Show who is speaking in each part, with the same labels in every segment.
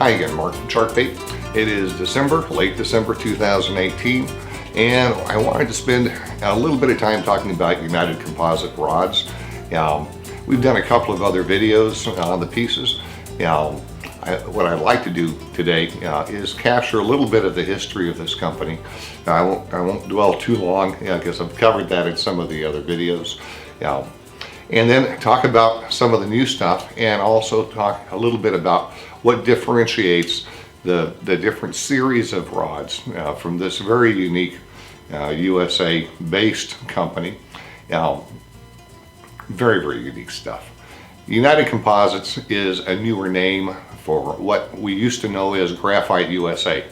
Speaker 1: Hi again, Mark from Sharkbait. It is late December 2018, and I wanted to spend a little bit of time talking about United Composite rods. We've done a couple of other videos on the pieces. What I'd like to do today is capture a little bit of the history of this company. I won't dwell too long because I've covered that in some of the other videos. And then talk about some of the new stuff, and also talk a little bit about what differentiates the different series of rods from this very unique USA based company. Very, very unique stuff. United Composites is a newer name for what we used to know as Graphite USA.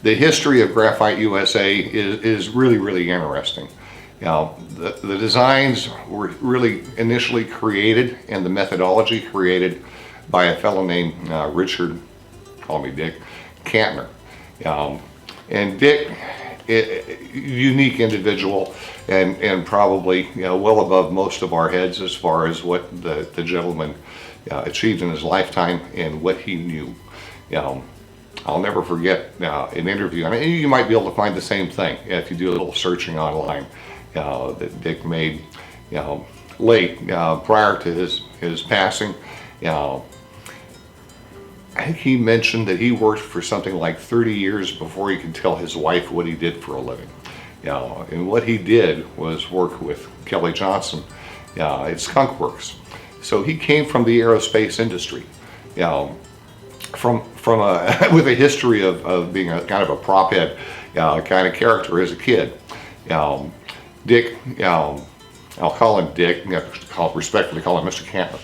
Speaker 1: The history of Graphite USA is really, really interesting. The designs were really initially created, and the methodology created by a fellow named Richard, call me Dick, Kantner. And Dick, unique individual, and probably well above most of our heads as far as what the gentleman achieved in his lifetime and what he knew. I'll never forget an interview, and you might be able to find the same thing if you do a little searching online, that Dick made late prior to his passing. I think he mentioned that he worked for something like 30 years before he could tell his wife what he did for a living. And what he did was work with Kelly Johnson at Skunk Works. So he came from the aerospace industry, with a history of being a kind of a prop head kind of character as a kid. Dick, I'll call him Dick, respectfully call him Mr. Kantner.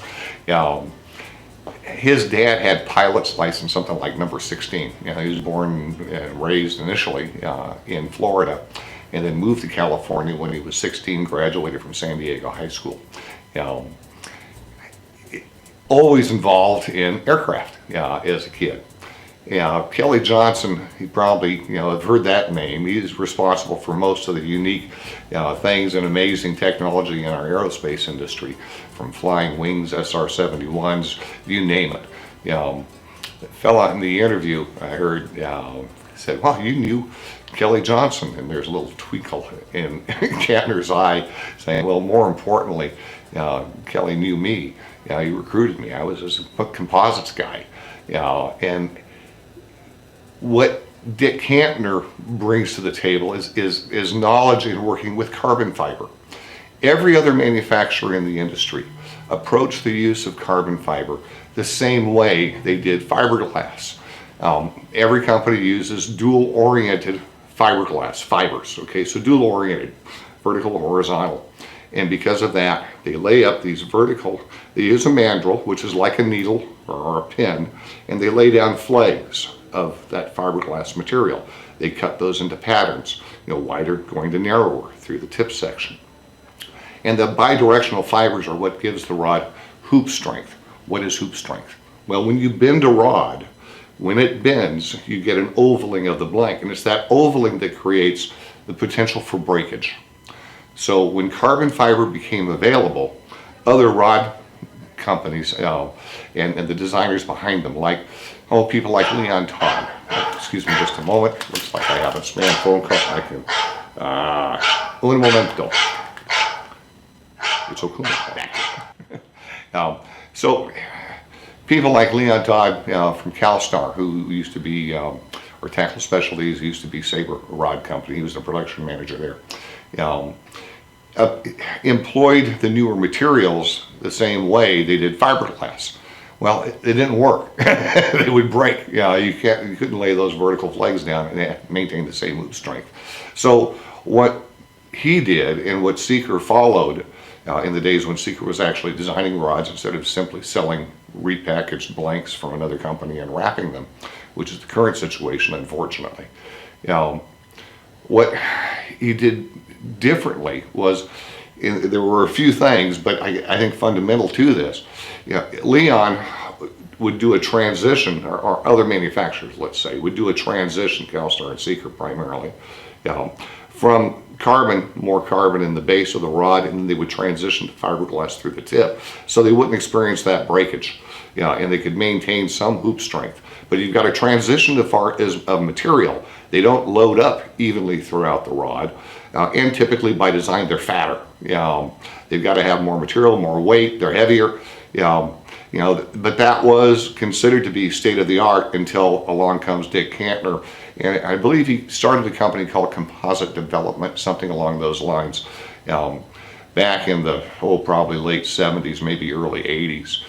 Speaker 1: His dad had pilot's license, something like number 16. He was born and raised initially in Florida, and then moved to California when he was 16, graduated from San Diego High School. Always involved in aircraft as a kid. Kelly Johnson, you probably have heard that name. He's responsible for most of the unique things and amazing technology in our aerospace industry, from flying wings, SR-71s, you name it. The fella in the interview I heard said, "Well, you knew Kelly Johnson," and there's a little twinkle in Kantner's eye, saying, "Well, more importantly, Kelly knew me. He recruited me. I was a composites guy." And what Dick Kantner brings to the table is knowledge in working with carbon fiber. Every other manufacturer in the industry approached the use of carbon fiber the same way they did fiberglass. Every company uses dual-oriented fiberglass fibers. Okay, so dual-oriented, vertical, horizontal. And because of that, they lay up these vertical, they use a mandrel, which is like a needle or a pin, and they lay down flags of that fiberglass material. They cut those into patterns, wider going to narrower through the tip section. And the bidirectional fibers are what gives the rod hoop strength. What is hoop strength? Well, when you bend a rod, when it bends, you get an ovaling of the blank, and it's that ovaling that creates the potential for breakage. So when carbon fiber became available, other rod companies and the designers behind them, people like Leon Todd. Excuse me just a moment. Looks like I have a spam phone call. I can. Un momento. It's okay. So people like Leon Todd from CalStar, who used to be, or Tackle Specialties, used to be Sabre Rod Company. He was the production manager there. Employed the newer materials the same way they did fiberglass. Well, it didn't work. It would break. You couldn't lay those vertical flags down and maintain the same hoop strength. So what he did, and what Seeker followed in the days when Seeker was actually designing rods instead of simply selling repackaged blanks from another company and wrapping them, which is the current situation, unfortunately. What he did differently was, there were a few things, but I think fundamental to this, Leon would do a transition, or other manufacturers, let's say, would do a transition, CalStar and Seeker primarily, from carbon, more carbon in the base of the rod, and then they would transition to fiberglass through the tip, so they wouldn't experience that breakage. and they could maintain some hoop strength. But you've got to transition as far as of material. They don't load up evenly throughout the rod, and typically by design they're fatter. They've got to have more material, more weight, they're heavier. But that was considered to be state of the art until along comes Dick Cantner, and I believe he started a company called Composite Development, something along those lines, back in the probably late 70s, maybe early 80s.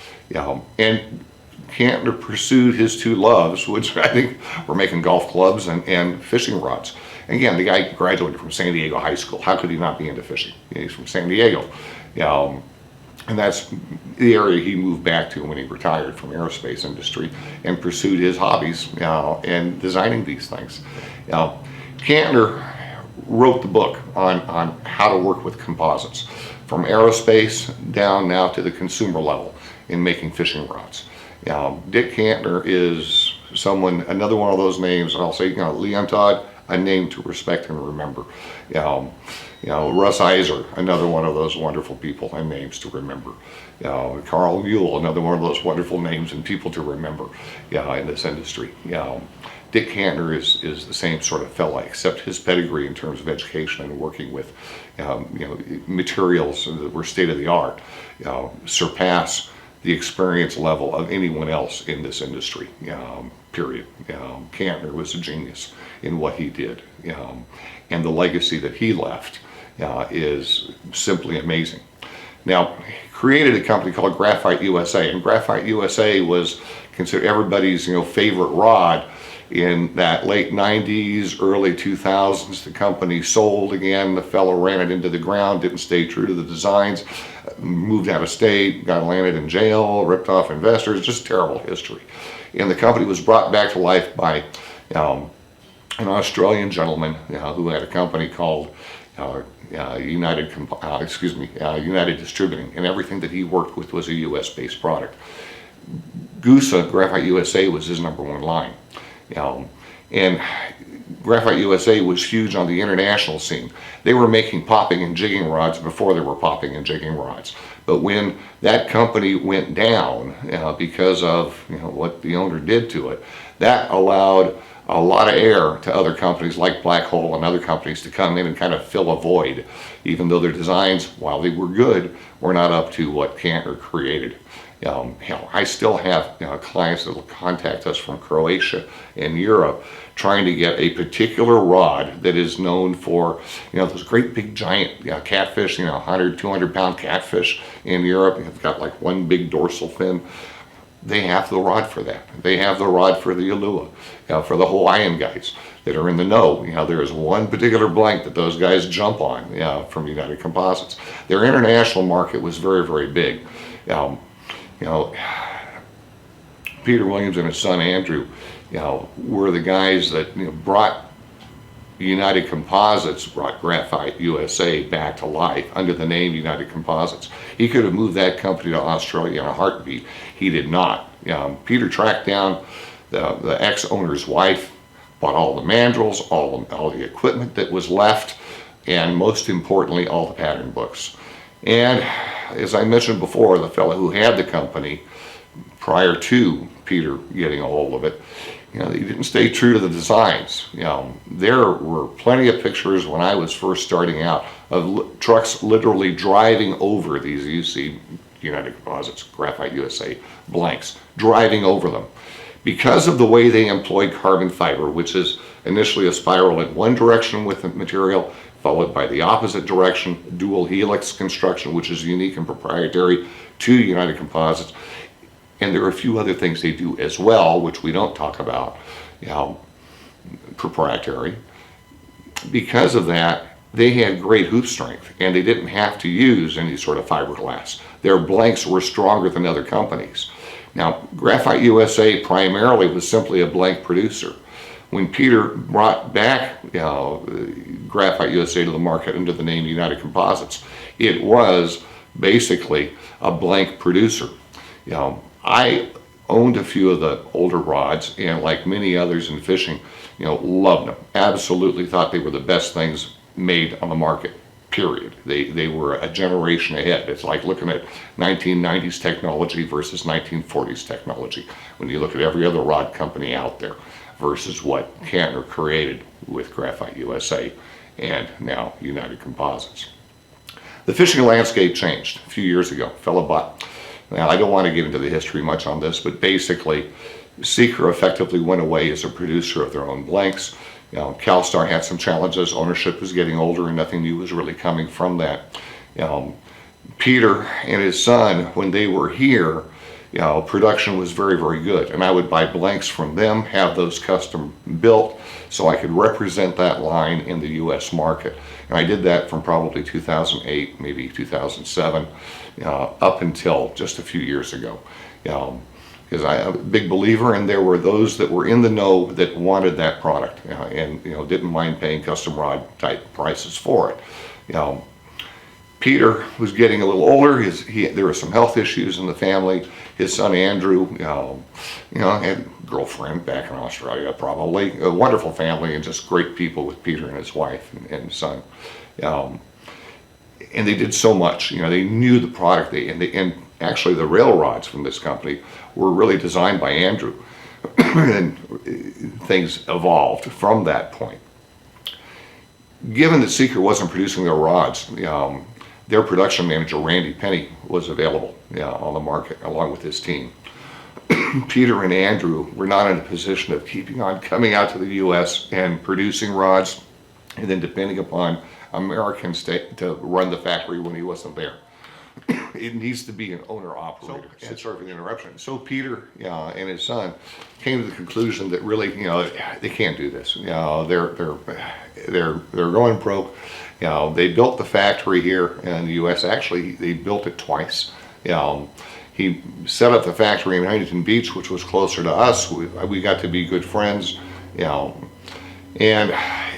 Speaker 1: And Cantner pursued his two loves, which I think were making golf clubs and fishing rods. And again, the guy graduated from San Diego High School. How could he not be into fishing? He's from San Diego. And that's the area he moved back to when he retired from aerospace industry and pursued his hobbies and designing these things. Cantner wrote the book on how to work with composites, from aerospace down now to the consumer level in making fishing rods. Dick Cantner is another one of those names, and I'll say, Leon Todd, a name to respect and remember. Russ Iser, another one of those wonderful people and names to remember. Carl Muehl, another one of those wonderful names and people to remember in this industry. Dick Cantner is the same sort of fella, except his pedigree in terms of education and working with materials that were state of the art surpass the experience level of anyone else in this industry, period. Cantner was a genius in what he did, and the legacy that he left is simply amazing. Now, he created a company called Graphite USA, and Graphite USA was considered everybody's favorite rod in that late 90s, early 2000s. The company sold again, the fellow ran it into the ground, didn't stay true to the designs, moved out of state, got landed in jail, ripped off investors, just terrible history. And the company was brought back to life by an Australian gentleman who had a company called United Distributing, and everything that he worked with was a US-based product. GUSA, Graphite USA, was his #1 line. And Graphite USA was huge on the international scene. They were making popping and jigging rods before there were popping and jigging rods. But when that company went down because of what the owner did to it, that allowed a lot of air to other companies like Black Hole and other companies to come in and kind of fill a void, even though their designs, while they were good, were not up to what Cantner created. I still have clients that will contact us from Croatia and Europe trying to get a particular rod that is known for those great big giant catfish, 100, 200 pound catfish in Europe. It's got like one big dorsal fin. They have the rod for that. They have the rod for the Ulua, for the Hawaiian guys that are in the know. There is one particular blank that those guys jump on from United Composites. Their international market was very, very big. Peter Williams and his son Andrew, were the guys that brought United Composites, brought Graphite USA back to life under the name United Composites. He could have moved that company to Australia in a heartbeat. He did not. Peter tracked down the ex-owner's wife, bought all the mandrels, all the equipment that was left, and most importantly, all the pattern books. And as I mentioned before, the fellow who had the company prior to Peter getting a hold of it, he didn't stay true to the designs. There were plenty of pictures when I was first starting out of trucks literally driving over these UC United Composites, Graphite USA blanks, driving over them. Because of the way they employed carbon fiber, which is initially a spiral in one direction with the material, followed by the opposite direction, dual helix construction, which is unique and proprietary to United Composites. And there are a few other things they do as well, which we don't talk about, proprietary. Because of that, they had great hoop strength, and they didn't have to use any sort of fiberglass. Their blanks were stronger than other companies. Now, Graphite USA primarily was simply a blank producer. When Peter brought back Graphite USA to the market under the name United Composites, it was basically a blank producer. I owned a few of the older rods, and like many others in fishing, loved them. Absolutely thought they were the best things made on the market. period. They were a generation ahead. It's like looking at 1990s technology versus 1940s technology. When you look at every other rod company out there versus what Cantor created with Graphite USA and now United Composites. The fishing landscape changed a few years ago, fell a butt. Now, I don't want to get into the history much on this, but basically, Seeker effectively went away as a producer of their own blanks. CalStar had some challenges. Ownership was getting older and nothing new was really coming from that. Peter and his son, when they were here, production was very, very good. And I would buy blanks from them, have those custom built so I could represent that line in the U.S. market. And I did that from probably 2008, maybe 2007, up until just a few years ago. Because I'm a big believer, and there were those that were in the know that wanted that product and didn't mind paying custom rod type prices for it. Peter was getting a little older. There were some health issues in the family. His son Andrew, had a girlfriend back in Australia, probably a wonderful family and just great people with Peter and his wife and son. And they did so much. They knew the product. And actually, the rail rods from this company were really designed by Andrew, and things evolved from that point. Given that Seeker wasn't producing their rods, their production manager, Randy Penny, was available on the market along with his team. Peter and Andrew were not in a position of keeping on coming out to the U.S. and producing rods and then depending upon Americans to run the factory when he wasn't there. It needs to be an owner-operator. Sorry for the interruption. So Peter and his son came to the conclusion that really, they can't do this. They're going broke. They built the factory here in the U.S. Actually, they built it twice. He set up the factory in Huntington Beach, which was closer to us. We got to be good friends. And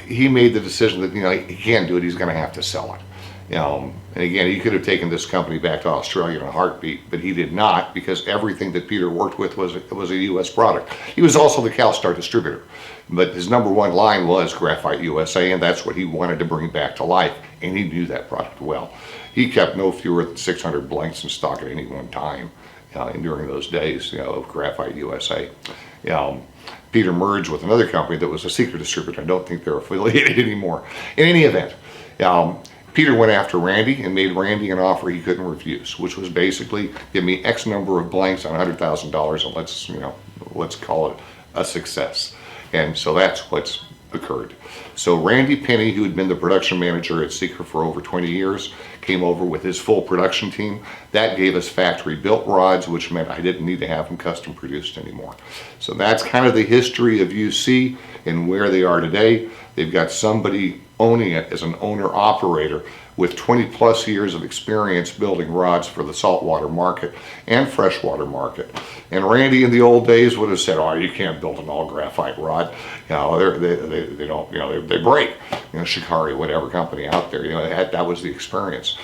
Speaker 1: he made the decision that he can't do it. He's going to have to sell it. And again, he could have taken this company back to Australia in a heartbeat, but he did not, because everything that Peter worked with was a U.S. product. He was also the CalStar distributor, but his number one line was Graphite USA, and that's what he wanted to bring back to life, and he knew that product well. He kept no fewer than 600 blanks in stock at any one time during those days of Graphite USA. Peter merged with another company that was a Seeker distributor. I don't think they're affiliated anymore. In any event, Peter went after Randy and made Randy an offer he couldn't refuse, which was basically give me X number of blanks on $100,000 and let's call it a success. And so that's what's occurred. So Randy Penny, who had been the production manager at Seeker for over 20 years, came over with his full production team. That gave us factory built rods, which meant I didn't need to have them custom produced anymore. So that's kind of the history of UC and where they are today. They've got somebody owning it as an owner-operator with 20 plus years of experience building rods for the saltwater market and freshwater market. And Randy in the old days would have said, "Oh, you can't build an all graphite rod. They don't. They break. Shikari, whatever company out there. That was the experience.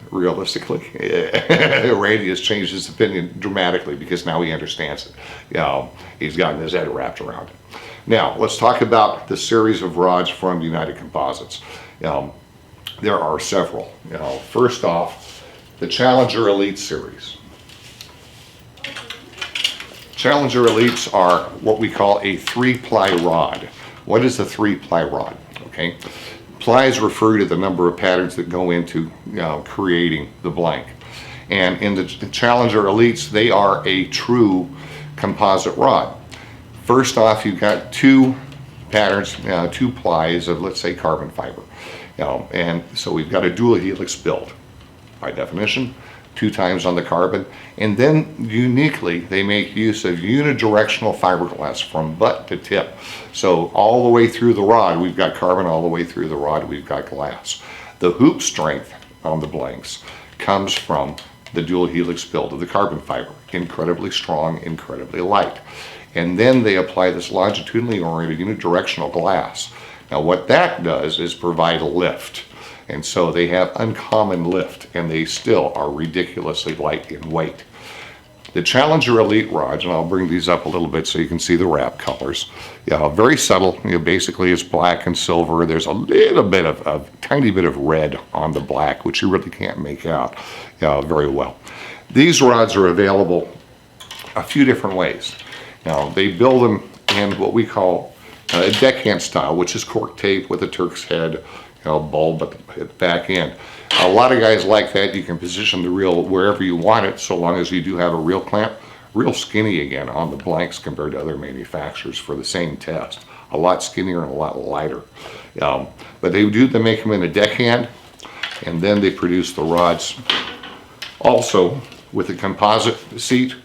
Speaker 1: Realistically, Randy has changed his opinion dramatically because now he understands it. He's gotten his head wrapped around it. Now, let's talk about the series of rods from United Composites. There are several. First off, the Challenger Elite series. Challenger Elites are what we call a 3-ply rod. What is a 3-ply rod? Okay, plies refer to the number of patterns that go into creating the blank. And in the Challenger Elites, they are a true composite rod. First off, you've got 2 patterns, 2 plies of, let's say, carbon fiber. And so we've got a dual helix build, by definition, 2 times on the carbon. And then uniquely, they make use of unidirectional fiberglass from butt to tip. So all the way through the rod, we've got carbon. All the way through the rod, we've got glass. The hoop strength on the blanks comes from the dual helix build of the carbon fiber. Incredibly strong, incredibly light. And then they apply this longitudinally oriented unidirectional glass. Now what that does is provide a lift. And so they have uncommon lift, and they still are ridiculously light in weight. The Challenger Elite rods, and I'll bring these up a little bit so you can see the wrap colors. Yeah, very subtle. Basically it's black and silver. There's a little bit of a tiny bit of red on the black, which you really can't make out very well. These rods are available a few different ways. Now, they build them in what we call a deckhand style, which is cork tape with a Turk's head, bulb at the back end. A lot of guys like that. You can position the reel wherever you want it, so long as you do have a reel clamp. Real skinny again on the blanks compared to other manufacturers for the same test. A lot skinnier and a lot lighter. But they make them in a deckhand, and then they produce the rods also with a composite seat.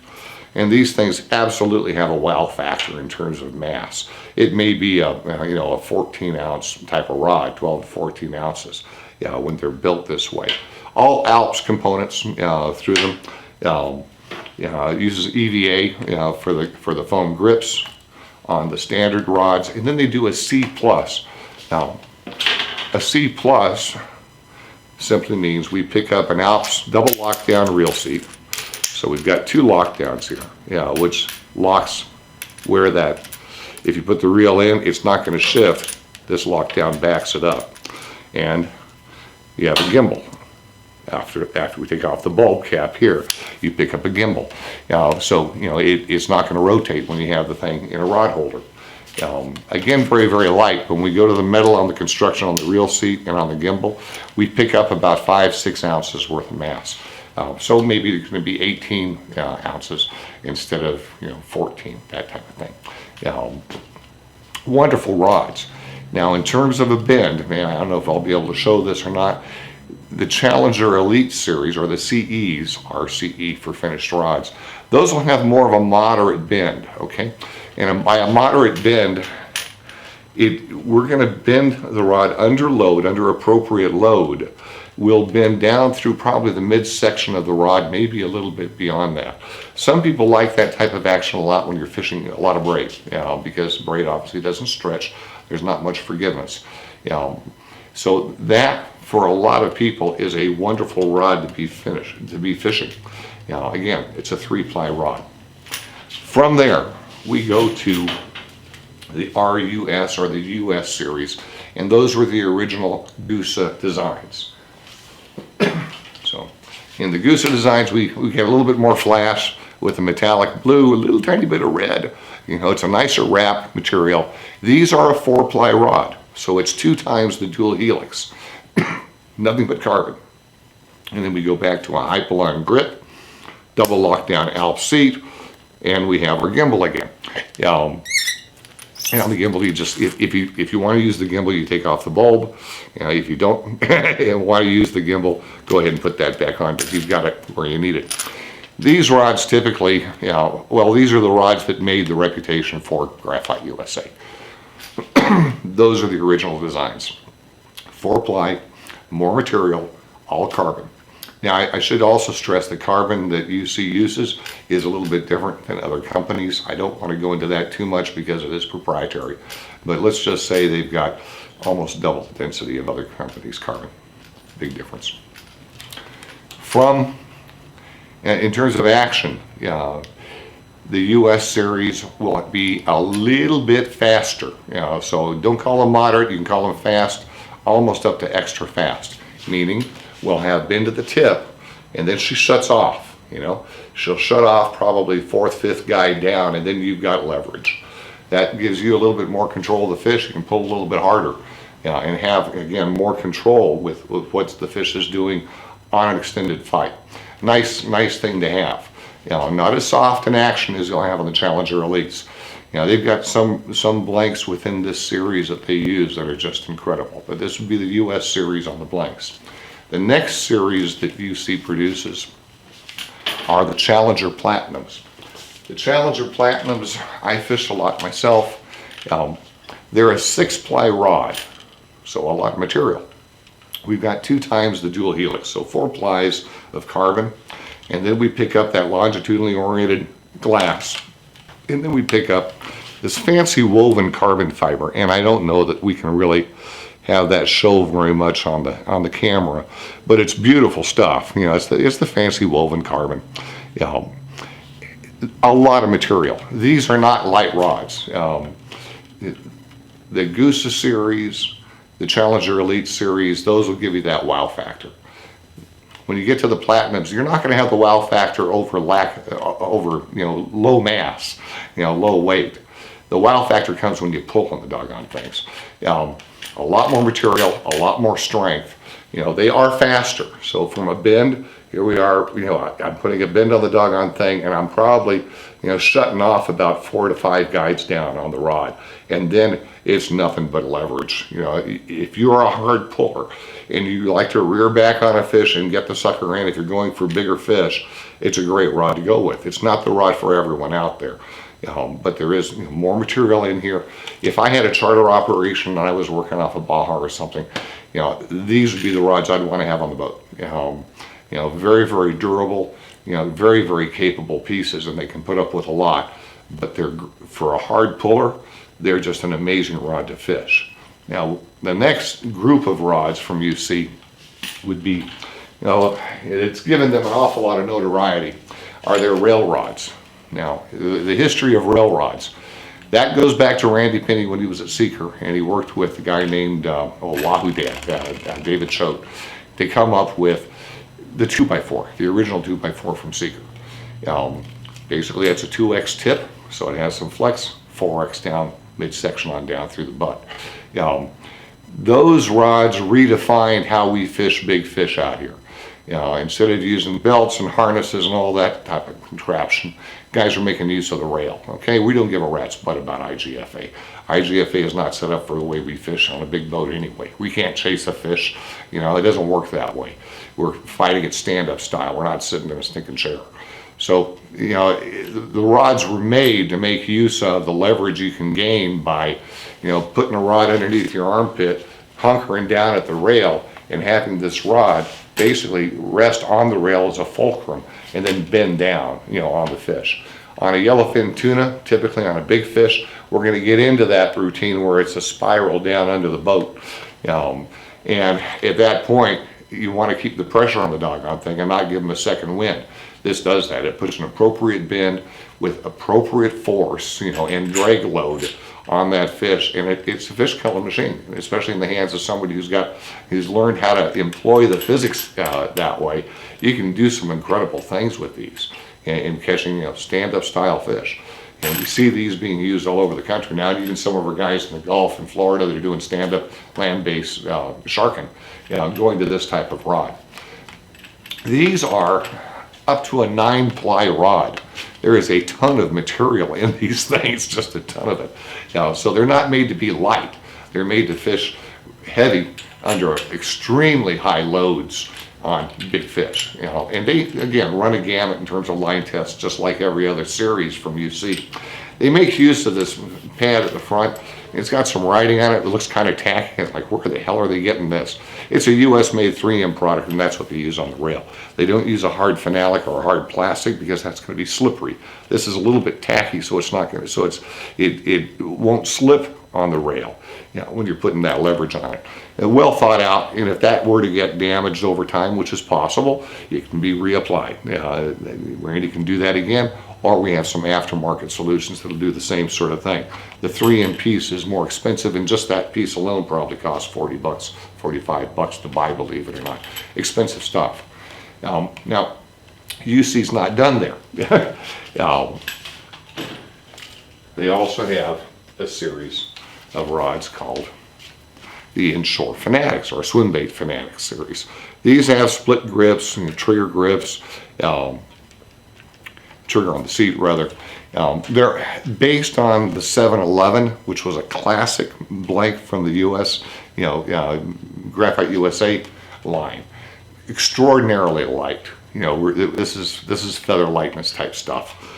Speaker 1: And these things absolutely have a wow factor in terms of mass. It may be a 14-ounce type of rod, 12 to 14 ounces, when they're built this way. All Alps components through them. Uses EVA for the foam grips on the standard rods, and then they do a C+. Now, a C+ simply means we pick up an Alps double lockdown reel seat. So we've got two lockdowns here, which locks where that, if you put the reel in, it's not going to shift. This lockdown backs it up. And you have a gimbal. After we take off the bulb cap here, you pick up a gimbal. It's not going to rotate when you have the thing in a rod holder. Again, very, very light. When we go to the metal on the construction on the reel seat and on the gimbal, we pick up about 5-6 ounces worth of mass. So maybe it's going to be 18 ounces instead of 14, that type of thing. Wonderful rods. Now, in terms of a bend, I don't know if I'll be able to show this or not. The Challenger Elite series, or the CEs, RCE for finished rods, those will have more of a moderate bend, okay? And by a moderate bend, we're going to bend the rod under load, under appropriate load. We'll bend down through probably the midsection of the rod, maybe a little bit beyond that. Some people like that type of action a lot when you're fishing a lot of braid, because braid obviously doesn't stretch. There's not much forgiveness. So that, for a lot of people, is a wonderful rod to be fishing. Again, it's a 3-ply rod. From there, we go to the RUS, or the US series, and those were the original Gusa designs. So in the Gusa designs, we get a little bit more flash with a metallic blue, a little tiny bit of red. It's a nicer wrap material. These are a 4-ply rod, so it's 2 times the dual helix. Nothing but carbon. And then we go back to a Hypalon grip, double lockdown Alps seat, and we have our gimbal again. And on the gimbal, you just, if you want to use the gimbal, you take off the bulb. If you don't and want to use the gimbal, go ahead and put that back on, because you've got it where you need it. These rods typically, these are the rods that made the reputation for Graphite USA. Those are the original designs. 4-ply, more material, all carbon. Now, I should also stress the carbon that UC uses is a little bit different than other companies. I don't want to go into that too much because it is proprietary. But let's just say they've got almost double the density of other companies' carbon. Big difference. In terms of action, the US series will be a little bit faster. So don't call them moderate, you can call them fast, almost up to extra fast. Meaning, we'll have bend at the tip, and then she shuts off. She'll shut off probably 4th, 5th guide down, and then you've got leverage. That gives you a little bit more control of the fish. You can pull a little bit harder, and have, again, more control with what the fish is doing on an extended fight. Nice thing to have. Not as soft in action as you'll have on the Challenger Elites. They've got some blanks within this series that they use that are just incredible. But this would be the US series on the blanks. The next series that UC produces are the Challenger Platinums. The Challenger Platinums, I fish a lot myself. They're a 6-ply rod, so a lot of material. We've got 2 times the dual helix, so 4 plies of carbon, and then we pick up that longitudinally oriented glass, and then we pick up this fancy woven carbon fiber, and I don't know that we can really have that show very much on the camera, but it's beautiful stuff. It's the fancy woven carbon. a lot of material. These are not light rods. The Gusa series, the Challenger Elite series, those will give you that wow factor. When you get to the Platinums, you're not going to have the wow factor over low mass, low weight. The wow factor comes when you pull on the doggone things. A lot more material, a lot more strength. They are faster. So from a bend, here we are, I'm putting a bend on the doggone thing, and I'm probably, shutting off about 4 to 5 guides down on the rod. And then it's nothing but leverage. If you're a hard puller and you like to rear back on a fish and get the sucker in, if you're going for bigger fish, it's a great rod to go with. It's not the rod for everyone out there. But there is more material in here. If I had a charter operation and I was working off a Baja or something, these would be the rods I'd want to have on the boat. Very, very durable, very, very capable pieces, and they can put up with a lot. But for a hard puller, they're just an amazing rod to fish. Now, the next group of rods from UC would be, it's given them an awful lot of notoriety, are their rail rods. Now, the history of rail rods, that goes back to Randy Penny when he was at Seeker, and he worked with a guy named Wahoo Dad, David Choate, to come up with the 2x4, the original 2x4 from Seeker. Basically, it's a 2X tip, so it has some flex, 4X down, midsection on down through the butt. Those rods redefined how we fish big fish out here. Instead of using belts and harnesses and all that type of contraption, guys are making use of the rail. Okay, we don't give a rat's butt about IGFA. IGFA is not set up for the way we fish on a big boat anyway. We can't chase a fish. It doesn't work that way. We're fighting it stand-up style. We're not sitting in a stinking chair. So, the rods were made to make use of the leverage you can gain by, putting a rod underneath your armpit, hunkering down at the rail, and having this rod basically rest on the rail as a fulcrum and then bend down, on the fish. On a yellowfin tuna, typically on a big fish, we're going to get into that routine where it's a spiral down under the boat. And at that point, you want to keep the pressure on the doggone thing and not give them a second wind. This does that. It puts an appropriate bend with appropriate force, and drag load on that fish, and it's a fish killing machine, especially in the hands of somebody who's learned how to employ the physics that way. You can do some incredible things with these in catching stand-up style fish. And we see these being used all over the country now, and even some of our guys in the Gulf and Florida that are doing stand-up land-based sharking, going to this type of rod. These are up to a 9-ply rod. There is a ton of material in these things, just a ton of it. So they're not made to be light. They're made to fish heavy under extremely high loads on big fish. And they, again, run a gamut in terms of line tests, just like every other series from UC. They make use of this pad at the front. It's got some writing on it. It looks kind of tacky. It's like, where the hell are they getting this? It's a US made 3M product, and that's what they use on the rail. They don't use a hard phenolic or a hard plastic because that's going to be slippery. This is a little bit tacky, so it's not going to, so it won't slip on the rail when you're putting that leverage on it. And well thought out, and if that were to get damaged over time, which is possible, it can be reapplied. Randy can do that again, or we have some aftermarket solutions that'll do the same sort of thing. The 3M piece is more expensive, and just that piece alone probably costs $40, $45 to buy, believe it or not. Expensive stuff. Now, UC's not done there. They also have a series of rods called the Inshore Fanatics, or Swimbait Fanatics series. These have split grips and trigger grips, trigger on the seat rather. They're based on the 711, which was a classic blank from the US, Graphite USA line. Extraordinarily light. This is feather lightness type stuff.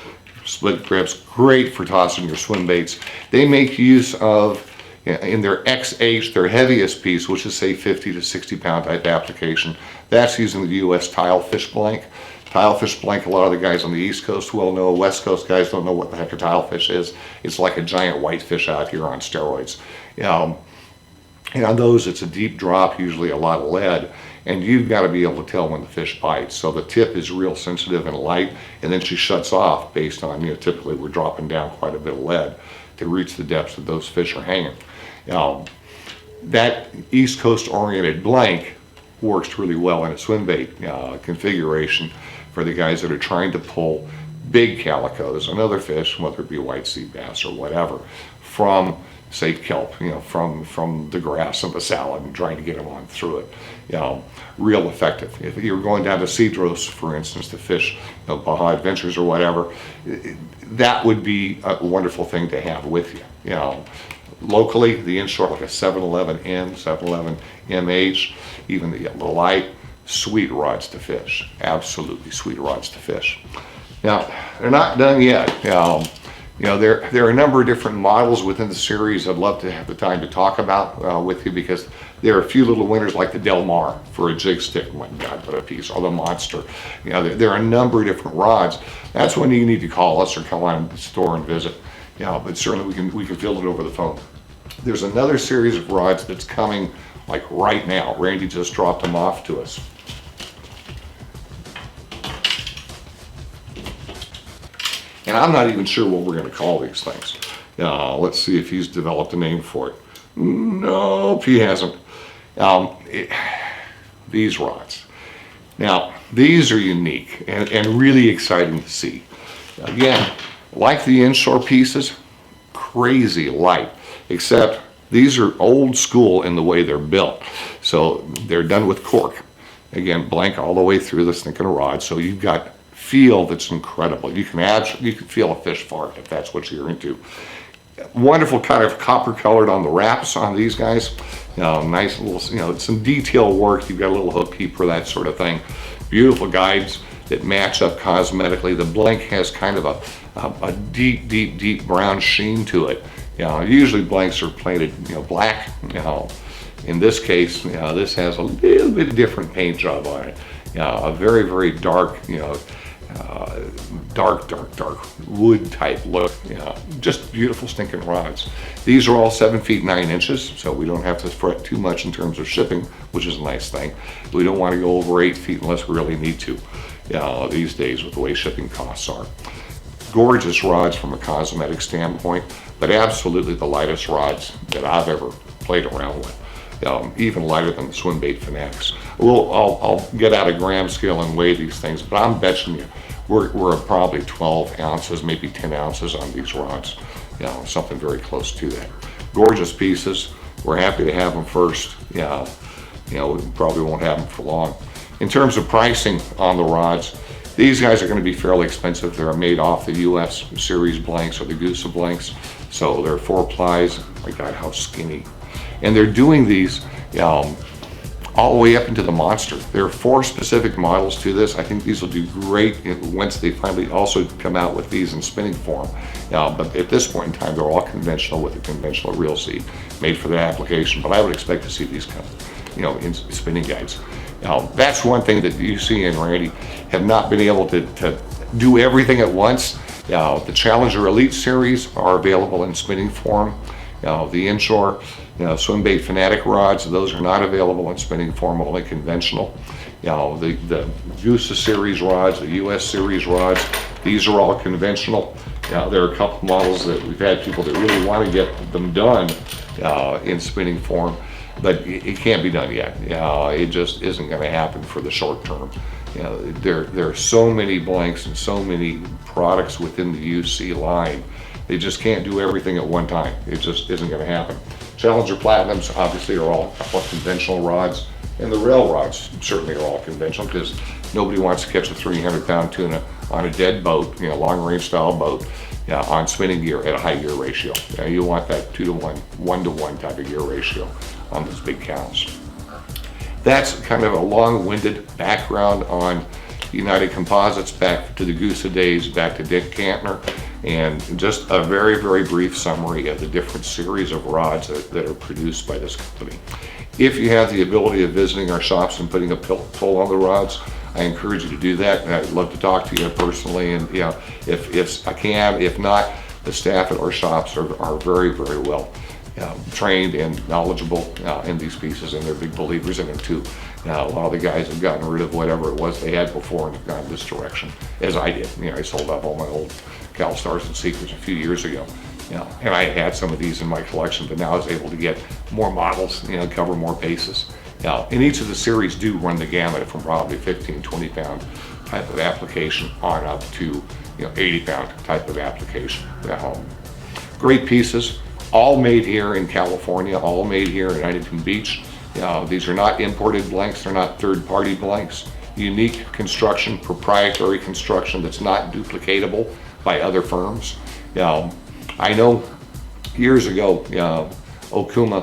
Speaker 1: Split grips, great for tossing your swim baits. They make use of, in their XH, their heaviest piece, which is say 50 to 60 pound type application. That's using the US tile fish blank. Tile fish blank, a lot of the guys on the East Coast will know. West Coast guys don't know what the heck a tile fish is. It's like a giant whitefish out here on steroids. And on those, it's a deep drop, usually a lot of lead, and you've got to be able to tell when the fish bites. So the tip is real sensitive and light, and then she shuts off based on, typically we're dropping down quite a bit of lead to reach the depths that those fish are hanging. That East Coast oriented blank works really well in a swim bait configuration for the guys that are trying to pull big calicos and other fish, whether it be white sea bass or whatever, from say kelp, from the grass and the salad, and trying to get them on through it. Real effective. If you're going down to Cedros, for instance, to fish Baja Adventures or whatever, that would be a wonderful thing to have with you. Locally, the Inshore, like a 711N, 711MH, even the light, sweet rods to fish. Absolutely sweet rods to fish. Now, they're not done yet. There are a number of different models within the series I'd love to have the time to talk about with you, because there are a few little winners like the Del Mar for a jig stick, my God, what a piece, or the Monster. There are a number of different rods. That's when you need to call us or come on to the store and visit. But certainly we can field it over the phone. There's another series of rods that's coming like right now. Randy just dropped them off to us. And I'm not even sure what we're going to call these things. Let's see if he's developed a name for it. Nope, he hasn't. These rods. Now, these are unique and really exciting to see. Again, like the Inshore pieces, crazy light, except these are old school in the way they're built. So they're done with cork. Again, blank all the way through this thing of a rod, so you've got feel that's incredible. You can feel a fish fart if that's what you're into. Wonderful kind of copper colored on the wraps on these guys. Nice little, some detail work. You've got a little hook keeper, that sort of thing. Beautiful guides that match up cosmetically. The blank has kind of a deep brown sheen to it. Usually blanks are painted, black. In this case, this has a little bit different paint job on it. A very, very dark, dark wood type look. Just beautiful stinking rods. These are all 7 feet 9 inches, so we don't have to fret too much in terms of shipping, which is a nice thing. We don't want to go over 8 feet unless we really need to these days with the way shipping costs are. Gorgeous rods from a cosmetic standpoint, but absolutely the lightest rods that I've ever played around with. Even lighter than the Swimbait Fanatics. I'll get out a gram scale and weigh these things, but I'm betting you we're probably 12 ounces, maybe 10 ounces on these rods. Something very close to that. Gorgeous pieces. We're happy to have them first. We probably won't have them for long. In terms of pricing on the rods, these guys are going to be fairly expensive. They're made off the US series blanks or the Goose blanks. So they're 4 plies. My God, how skinny. And they're doing these all the way up into the Monster. There are 4 specific models to this. I think these will do great once they finally also come out with these in spinning form. But at this point in time, they're all conventional with a conventional reel seat made for that application. But I would expect to see these come, in spinning guides. That's one thing that you see and Randy have not been able to do everything at once. The Challenger Elite series are available in spinning form. The Inshore, Swimbait Fanatic rods, those are not available in spinning form, only conventional. The Goose series rods, the US series rods, these are all conventional. There are a couple models that we've had people that really want to get them done in spinning form, but it can't be done yet. It just isn't going to happen for the short term. There are so many blanks and so many products within the UC line. They just can't do everything at one time. It just isn't going to happen. Challenger Platinums obviously are all conventional rods, and the rail rods certainly are all conventional because nobody wants to catch a 300-pound tuna on a dead boat, long-range style boat, on spinning gear at a high gear ratio. You want that 2-to-1, 1-to-1 type of gear ratio on those big cows. That's kind of a long-winded background on United Composites, back to the Goose days, back to Dick Cantner, and just a very, very brief summary of the different series of rods that are produced by this company. If you have the ability of visiting our shops and putting a pull on the rods, I encourage you to do that, and I'd love to talk to you personally, and if I can, if not, the staff at our shops are very, very well trained and knowledgeable in these pieces, and they're big believers in them too. A lot of the guys have gotten rid of whatever it was they had before and have gone this direction, as I did. I sold off all my old CalStars and Seekers a few years ago. And I had some of these in my collection, but now I was able to get more models, cover more bases. And each of the series do run the gamut from probably 15, 20 pound type of application on up to 80 pound type of application. Great pieces, all made here in California, all made here in Huntington Beach. These are not imported blanks, they're not third-party blanks. Unique construction, proprietary construction that's not duplicatable by other firms. I know years ago, Okuma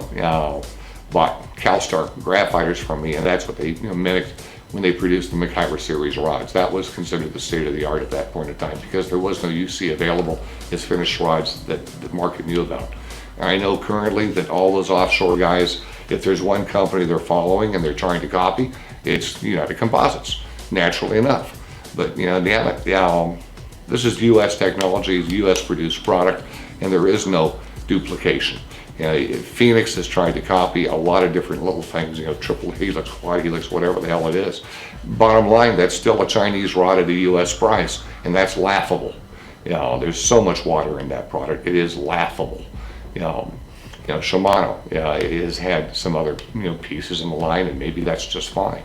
Speaker 1: bought CalStar graphiters from me, and that's what they mimicked when they produced the McIver series rods. That was considered the state of the art at that point in time because there was no UC available as finished rods that the market knew about. And I know currently that all those offshore guys, if there's one company they're following and they're trying to copy, it's United Composites, naturally enough. But damn it, this is U.S. technology, U.S. produced product, and there is no duplication. Phoenix has tried to copy a lot of different little things, triple helix, quad helix, whatever the hell it is. Bottom line, that's still a Chinese rod at a U.S. price, and that's laughable. There's so much water in that product, it is laughable. Shimano has had some other pieces in the line, and maybe that's just fine.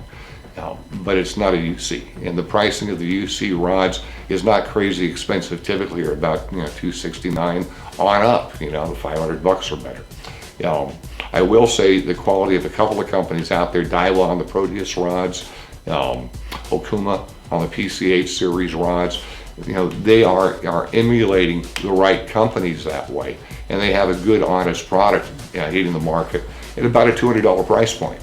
Speaker 1: But it's not a UC, and the pricing of the UC rods is not crazy expensive. Typically, are about $269 on up, the $500 or better. I will say the quality of a couple of companies out there, Daiwa on the Proteus rods, Okuma on the PCH series rods, they are emulating the right companies that way, and they have a good, honest product hitting the market at about a $200 price point.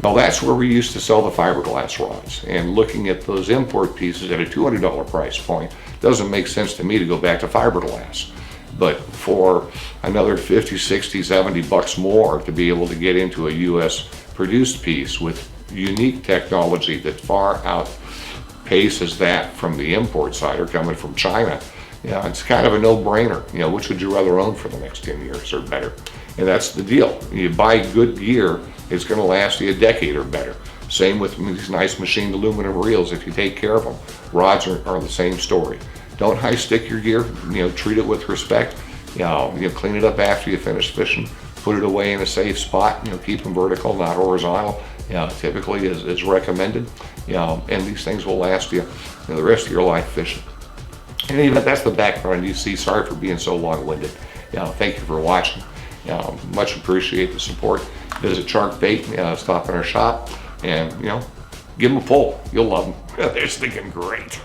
Speaker 1: Well, that's where we used to sell the fiberglass rods, and looking at those import pieces at a $200 price point doesn't make sense to me to go back to fiberglass. But for another 50, 60, 70 bucks more to be able to get into a US produced piece with unique technology that far outpaces that from the import side or coming from China, it's kind of a no-brainer. Which would you rather own for the next 10 years or better? And that's the deal. You buy good gear, it's going to last you a decade or better. Same with these nice machined aluminum reels if you take care of them. Rods are the same story. Don't high stick your gear, treat it with respect. Clean it up after you finish fishing, put it away in a safe spot, keep them vertical, not horizontal, typically is recommended. And these things will last you, the rest of your life fishing. And even that's the background you see. Sorry for being so long-winded. Thank you for watching. Much appreciate the support. Visit Shark Bait, stop in our shop, and give them a pull. You'll love them. They're stinking great.